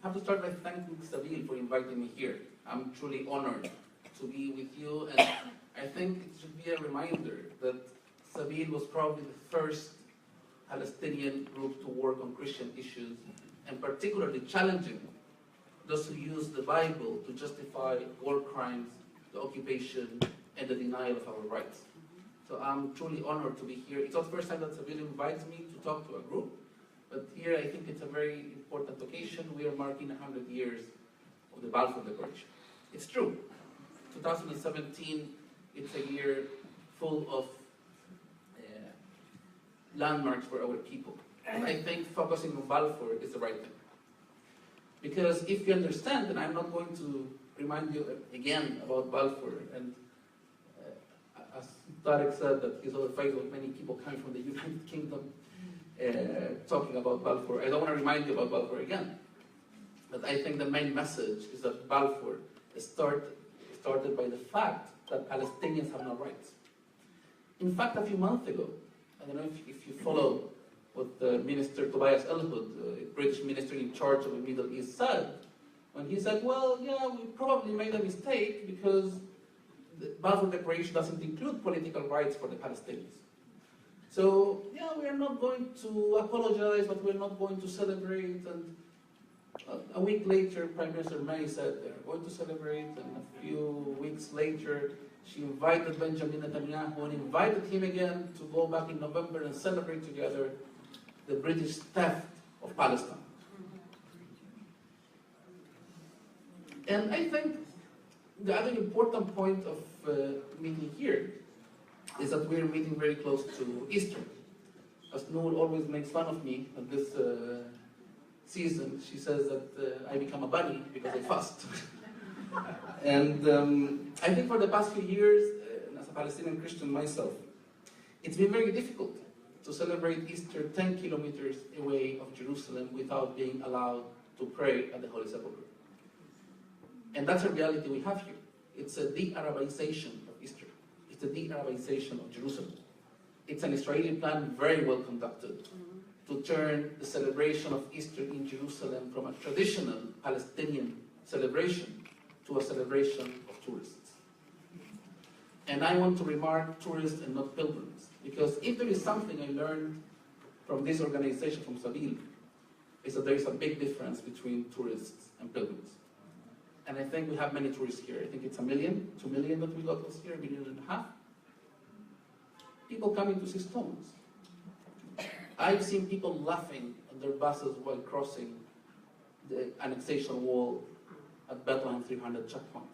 have to start by thanking Sabeel for inviting me here. I'm truly honored to be with you, and I think it should be a reminder that Sabeel was probably the first Palestinian group to work on Christian issues, and particularly challenging those who use the Bible to justify war crimes, the occupation, and the denial of our rights. So I'm truly honored to be here. It's not the first time that Sabeel invites me to talk to a group, but here I think it's a very important occasion. We are marking 100 years of the Balfour Declaration. It's true. 2017, it's a year full of landmarks for our people. And I think focusing on Balfour is the right thing. Because if you understand, and I'm not going to remind you again about Balfour, and as Tarek said, that he's on the face of many people coming from the United Kingdom talking about Balfour. I don't want to remind you about Balfour again. But I think the main message is that Balfour started by the fact that Palestinians have no rights. In fact, a few months ago, I don't know if you follow what the Minister Tobias Elhood, the British minister in charge of the Middle East, said, when he said, well, yeah, we probably made a mistake because the Balfour Declaration doesn't include political rights for the Palestinians. So, yeah, we are not going to apologize, but we're not going to celebrate. And a week later, Prime Minister May said they're going to celebrate, and a few weeks later, she invited Benjamin Netanyahu and invited him again to go back in November and celebrate together the British theft of Palestine. And I think the other important point of meeting here is that we're meeting very close to Easter. As Noor always makes fun of me at this season, she says that I become a bunny because I fast. And I think for the past few years, as a Palestinian Christian myself, it's been very difficult to celebrate Easter 10 kilometers away of Jerusalem without being allowed to pray at the Holy Sepulchre. And that's a reality we have here. It's a de-Arabization of Easter. It's a de-Arabization of Jerusalem. It's an Israeli plan very well conducted to turn the celebration of Easter in Jerusalem from a traditional Palestinian celebration to a celebration of tourists. And I want to remark tourists and not pilgrims, because if there is something I learned from this organization, from Sabeel, is that there is a big difference between tourists and pilgrims. And I think we have many tourists here. I think it's 1 million, 2 million that we got this year, 1.5 million. People coming to see stones. I've seen people laughing on their buses while crossing the annexation wall at Bethlehem 300 checkpoint.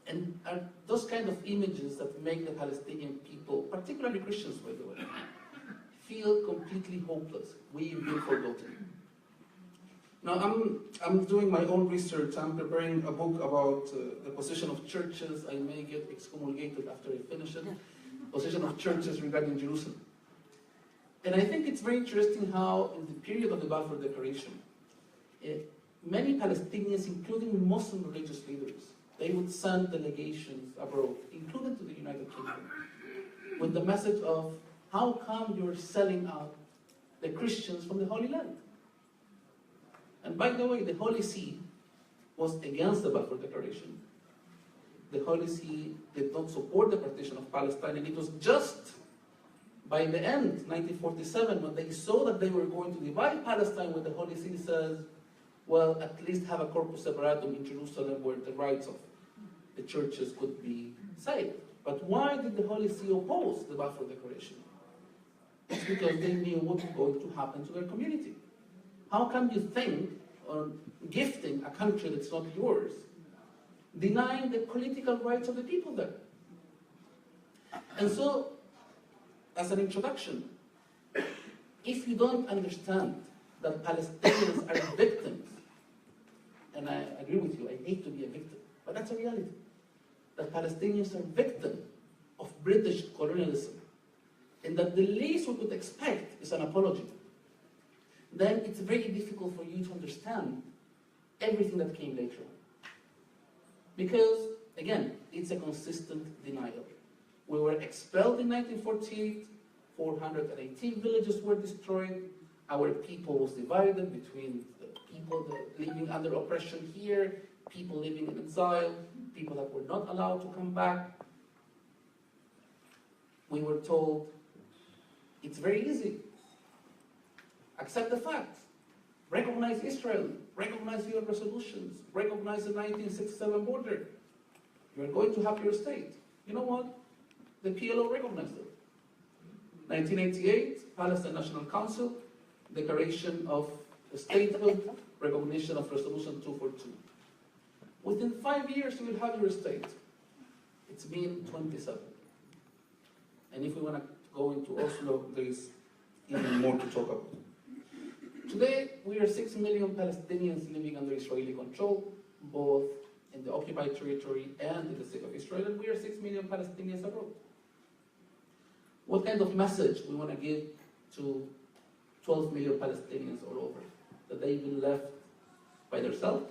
And those kind of images that make the Palestinian people, particularly Christians by the way, feel completely hopeless. We've been forgotten. Now I'm doing my own research. I'm preparing a book about the position of churches. I may get excommunicated after I finish it. Position of churches regarding Jerusalem. And I think it's very interesting how in the period of the Balfour Declaration, many Palestinians, including Muslim religious leaders, they would send delegations abroad, including to the United Kingdom, with the message of, how come you're selling out the Christians from the Holy Land? And by the way, the Holy See was against the Balfour Declaration. The Holy See did not support the partition of Palestine, and it was just by the end, 1947, when they saw that they were going to divide Palestine, when the Holy See says, well, at least have a corpus separatum in Jerusalem where the rights of the churches could be saved. But why did the Holy See oppose the Balfour Declaration? It's because they knew what was going to happen to their community. How can you think on gifting a country that's not yours, denying the political rights of the people there? And so, as an introduction, if you don't understand that Palestinians are victims, and I agree with you, I hate to be a victim, but that's a reality, that Palestinians are victims of British colonialism, and that the least we could expect is an apology, then it's very difficult for you to understand everything that came later on. Because, again, it's a consistent denial. We were expelled in 1948, 418 villages were destroyed, our people was divided between the people that living under oppression here, people living in exile, people that were not allowed to come back. We were told, it's very easy. Accept the facts. Recognize Israel. Recognize your resolutions. Recognize the 1967 border. You're going to have your state. You know what? The PLO recognized it. 1988, Palestine National Council, Declaration of Statehood, recognition of Resolution 242. Within 5 years, you will have your state. It's been 27. And if we want to go into Oslo, there is even more to talk about. Today, we are 6 million Palestinians living under Israeli control, both in the occupied territory and in the state of Israel, and we are 6 million Palestinians abroad. What kind of message we want to give to 12 million Palestinians all over? That they've been left by themselves?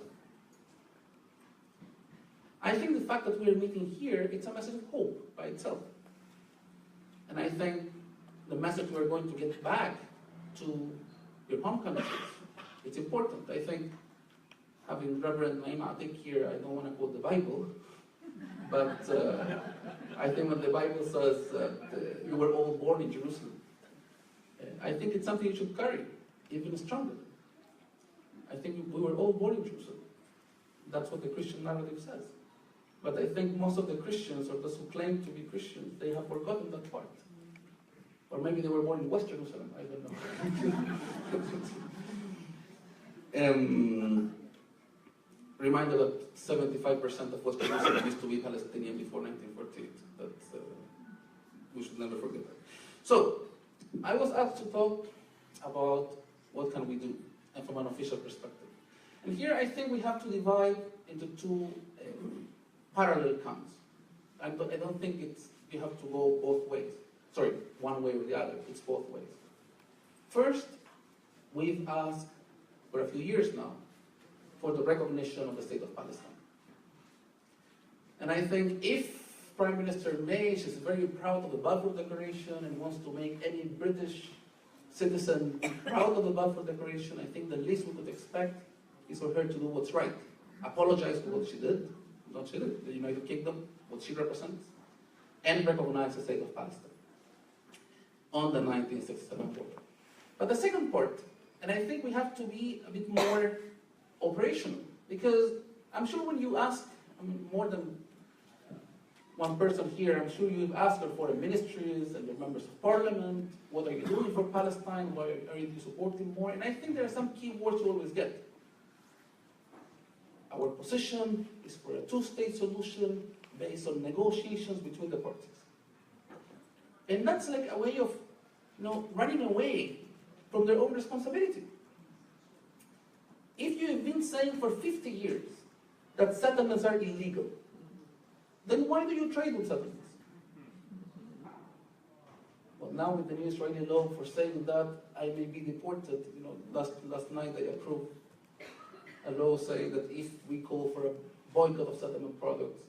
I think the fact that we are meeting here, it's a message of hope by itself. And I think the message we're going to get back to your home countries, it's important. I think having Reverend Naim Atik here, I don't want to quote the Bible, but I think when the Bible says that you were all born in Jerusalem, I think it's something you should carry, even stronger. I think we were all born in Jerusalem. That's what the Christian narrative says. But I think most of the Christians, or those who claim to be Christians, they have forgotten that part. Or maybe they were born in West Jerusalem, I don't know. Reminder that 75% of West Jerusalem used to be Palestinian before 1948. We should never forget that. So, I was asked to talk about what can we do, and from an official perspective. And here I think we have to divide into two parallel camps. I don't think you have to go both ways. Sorry, one way or the other. It's both ways. First, we've asked for a few years now for the recognition of the state of Palestine. And I think if Prime Minister May is very proud of the Balfour Declaration and wants to make any British citizen proud of the Balfour Declaration, I think the least we could expect is for her to do what's right. Apologize for what she did, the United Kingdom, what she represents, and recognize the state of Palestine on the 1967 border. But the second part, and I think we have to be a bit more operational, because I'm sure when you ask more than one person here, I'm sure you've asked your foreign ministries and your members of parliament, what are you doing for Palestine, why are you supporting more? And I think there are some key words you always get. Our position is for a two-state solution based on negotiations between the parties. And that's like a way of running away from their own responsibility. If you have been saying for 50 years that settlements are illegal, then why do you trade with settlements? Well, now with the new Israeli law for saying that I may be deported, last night they approved a law saying that if we call for a boycott of settlement products,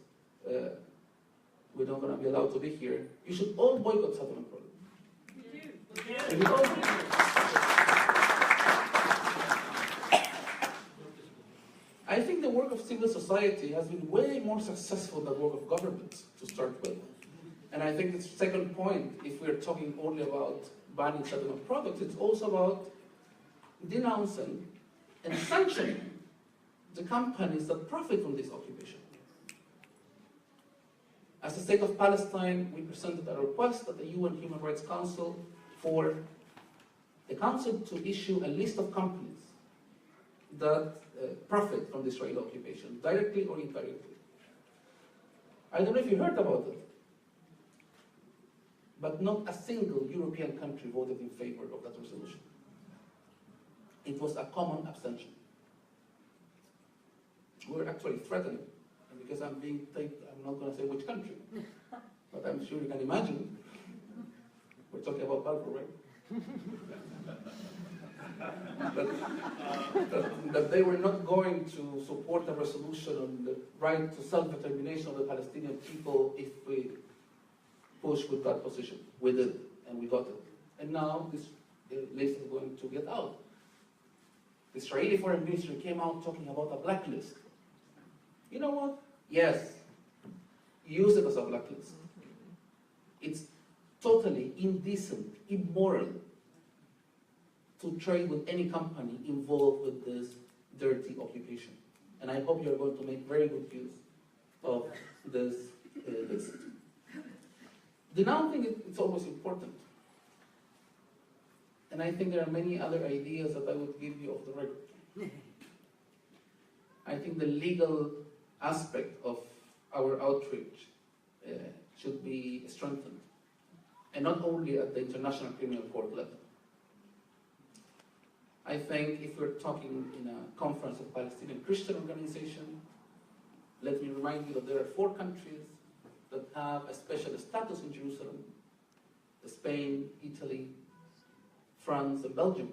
we're not going to be allowed to be here. You should all boycott settlement products. I think the work of civil society has been way more successful than the work of governments to start with. And I think the second point, if we're talking only about banning settlement products, it's also about denouncing and sanctioning the companies that profit from this occupation. As the state of Palestine, we presented a request at the UN Human Rights Council for the council to issue a list of companies that profit from the Israeli occupation, directly or indirectly. I don't know if you heard about it, but not a single European country voted in favor of that resolution. It was a common abstention. We were actually threatened, and because I'm being taped, I'm not going to say which country, but I'm sure you can imagine. We're talking about Balfour, right? that they were not going to support a resolution on the right to self-determination of the Palestinian people if we push with that position. We did, and we got it. And now list is going to get out. The Israeli Foreign Ministry came out talking about a blacklist. You know what? Yes, use it as a blacklist. It's totally indecent, immoral to trade with any company involved with this dirty occupation. And I hope you're going to make very good use of this list. Denouncing it's always important. And I think there are many other ideas that I would give you off the record. I think the legal aspect of our outreach should be strengthened. And not only at the International Criminal Court level. I think if we're talking in a conference of Palestinian Christian organization, let me remind you that there are 4 countries that have a special status in Jerusalem: Spain, Italy, France, and Belgium.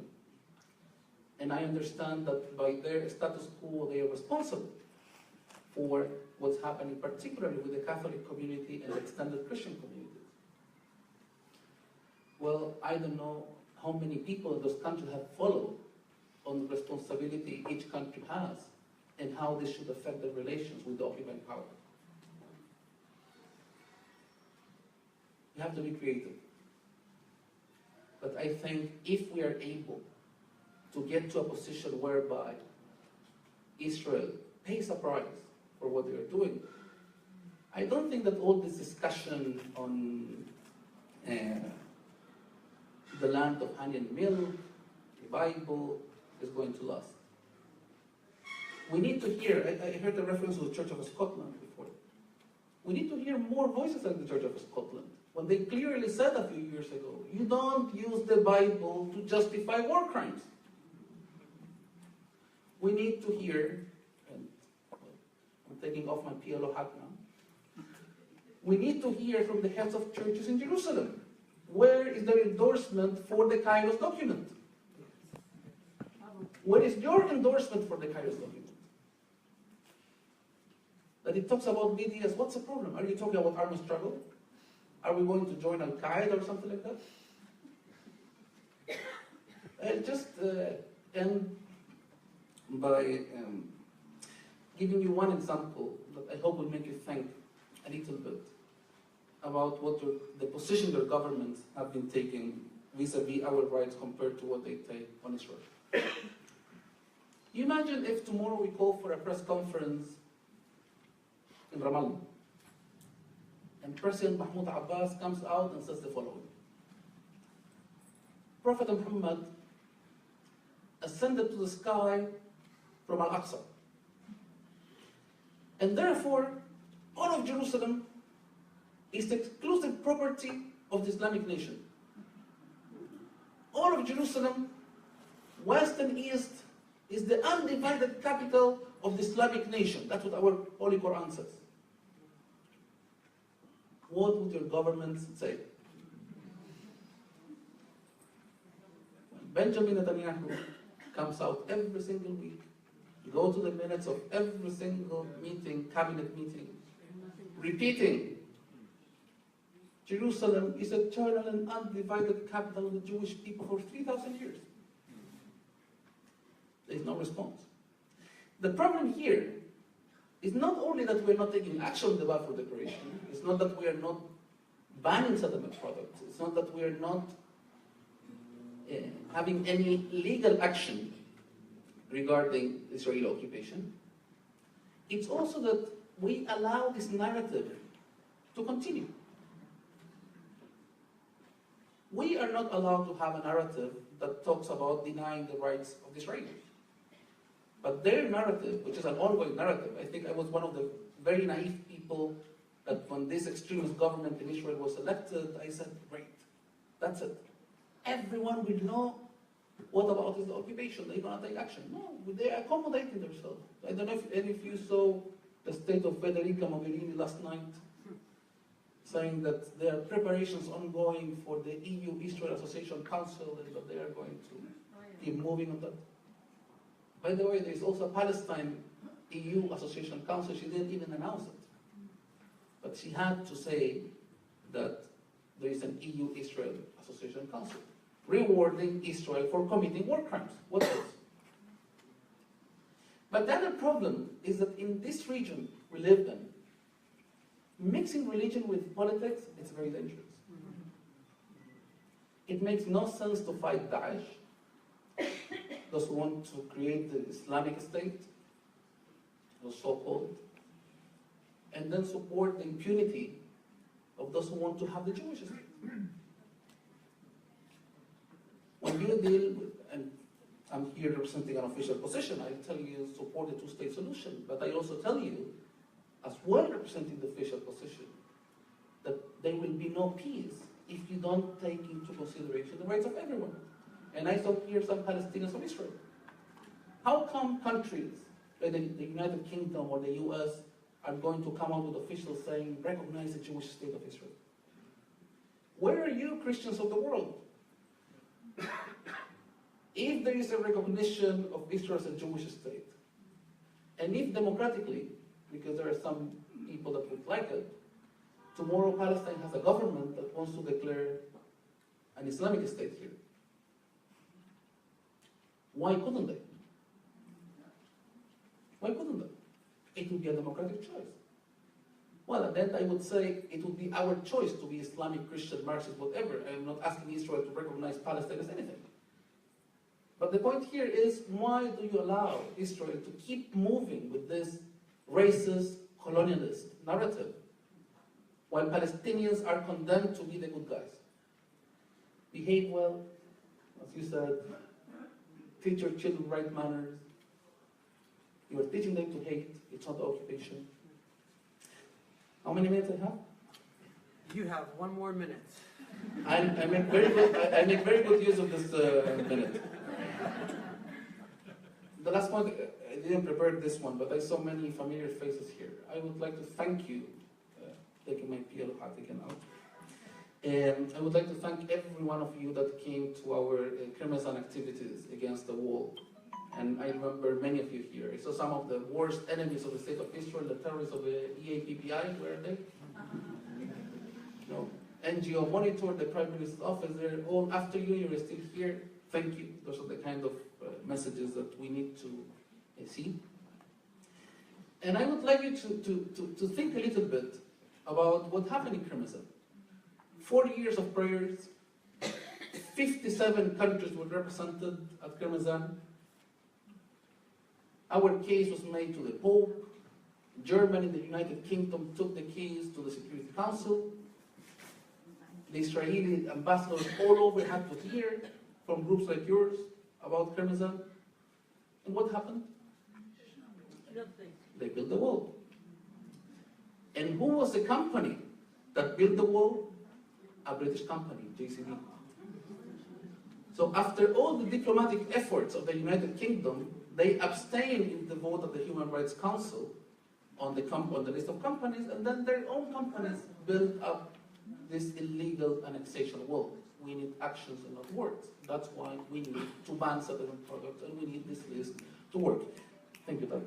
And I understand that by their status quo, they are responsible for what's happening, particularly with the Catholic community and the extended Christian communities. Well, I don't know how many people in those countries have followed on the responsibility each country has and how this should affect their relations with the occupying power. You have to be creative. But I think if we are able to get to a position whereby Israel pays a price for what they are doing, I don't think that all this discussion on the land of honey and milk, the Bible, is going to last. We need to hear, I heard a reference to the Church of Scotland before. We need to hear more voices like the Church of Scotland, when they clearly said a few years ago, you don't use the Bible to justify war crimes. We need to hear, and I'm taking off my PLO hat now, we need to hear from the heads of churches in Jerusalem. Where is their endorsement for the Kairos document? Where is your endorsement for the Kairos document? That it talks about BDS, what's the problem? Are you talking about armed struggle? Are we going to join Al-Qaeda or something like that? I'll just end by giving you one example that I hope will make you think a little bit about what the position their governments have been taking vis-a-vis our rights compared to what they take on Israel. You imagine if tomorrow we call for a press conference in Ramallah, and President Mahmoud Abbas comes out and says the following: Prophet Muhammad ascended to the sky from Al-Aqsa, and therefore all of Jerusalem is the exclusive property of the Islamic nation. All of Jerusalem, west and east, is the undivided capital of the Islamic nation. That's what our Holy Quran says. What would your government say? When Benjamin Netanyahu comes out every single week, go to the minutes of every single meeting, cabinet meeting, repeating, Jerusalem is a eternal and undivided capital of the Jewish people for 3,000 years. There is no response. The problem here is not only that we're not taking action on the Balfour Declaration, it's not that we are not banning settlement products, it's not that we are not having any legal action regarding Israeli occupation. It's also that we allow this narrative to continue. We are not allowed to have a narrative that talks about denying the rights of the Israelis. But their narrative, which is an ongoing narrative, I think I was one of the very naive people that when this extremist government in Israel was elected, I said, great, that's it. Everyone will know what about the occupation, they're going to take action. No, they're accommodating themselves. I don't know if any of you saw the state of Federica Mogherini last night, saying that there are preparations ongoing for the EU-Israel Association Council and that they are going to keep moving on that. By the way, there is also a Palestine EU Association Council. She didn't even announce it. But she had to say that there is an EU-Israel Association Council. rewarding Israel for committing war crimes. What else? But the other problem is that in this region we live in, mixing religion with politics is very dangerous. It makes no sense to fight Daesh, those who want to create the Islamic State, those so-called, and then support the impunity of those who want to have the Jewish state. When you deal with, and I'm here representing an official position, I tell you support the two-state solution, but I also tell you, as well representing the official position, that there will be no peace if you don't take into consideration the rights of everyone. And I saw here some Palestinians of Israel. How come countries like the United Kingdom or the US are going to come out with officials saying, recognize the Jewish state of Israel? Where are you, Christians of the world? If there is a recognition of Israel as a Jewish state, and if democratically, because there are some people that would like it, tomorrow Palestine has a government that wants to declare an Islamic state here. Why couldn't they? Why couldn't they? It would be a democratic choice. Well, and then I would say it would be our choice to be Islamic, Christian, Marxist, whatever. I'm not asking Israel to recognize Palestine as anything. But the point here is, why do you allow Israel to keep moving with this racist, colonialist narrative, while Palestinians are condemned to be the good guys? Behave well, as you said, teach your children right manners. You are teaching them to hate, it's not the occupation. How many minutes I have? You have 1 more minute. I make very good use of this minute. The last point, I didn't prepare this one, but I saw many familiar faces here. I would like to thank you, taking my PLO hat again out. I would like to thank every one of you that came to our Kirmazan activities against the wall. And I remember many of you here. I saw some of the worst enemies of the state of Israel, the terrorists of the EAPPI, where are they? No. NGO Monitor, the Prime Minister's office, they're all after you, you're still here. Thank you. Those are the kind of messages that we need to see. And I would like you to think a little bit about what happened in Kirmazan. 40 years of prayers, 57 countries were represented at Kirmazan. Our case was made to the Pope. Germany, the United Kingdom took the case to the Security Council. The Israeli ambassadors all over had to hear from groups like yours about Kirmazan. And what happened? Nothing. They built the wall. And who was the company that built the wall? A British company, JCB. So after all the diplomatic efforts of the United Kingdom, they abstained in the vote of the Human Rights Council on the list of companies, and then their own companies built up this illegal annexation wall. We need actions and not words. That's why we need to ban certain products, and we need this list to work. Thank you, Doug.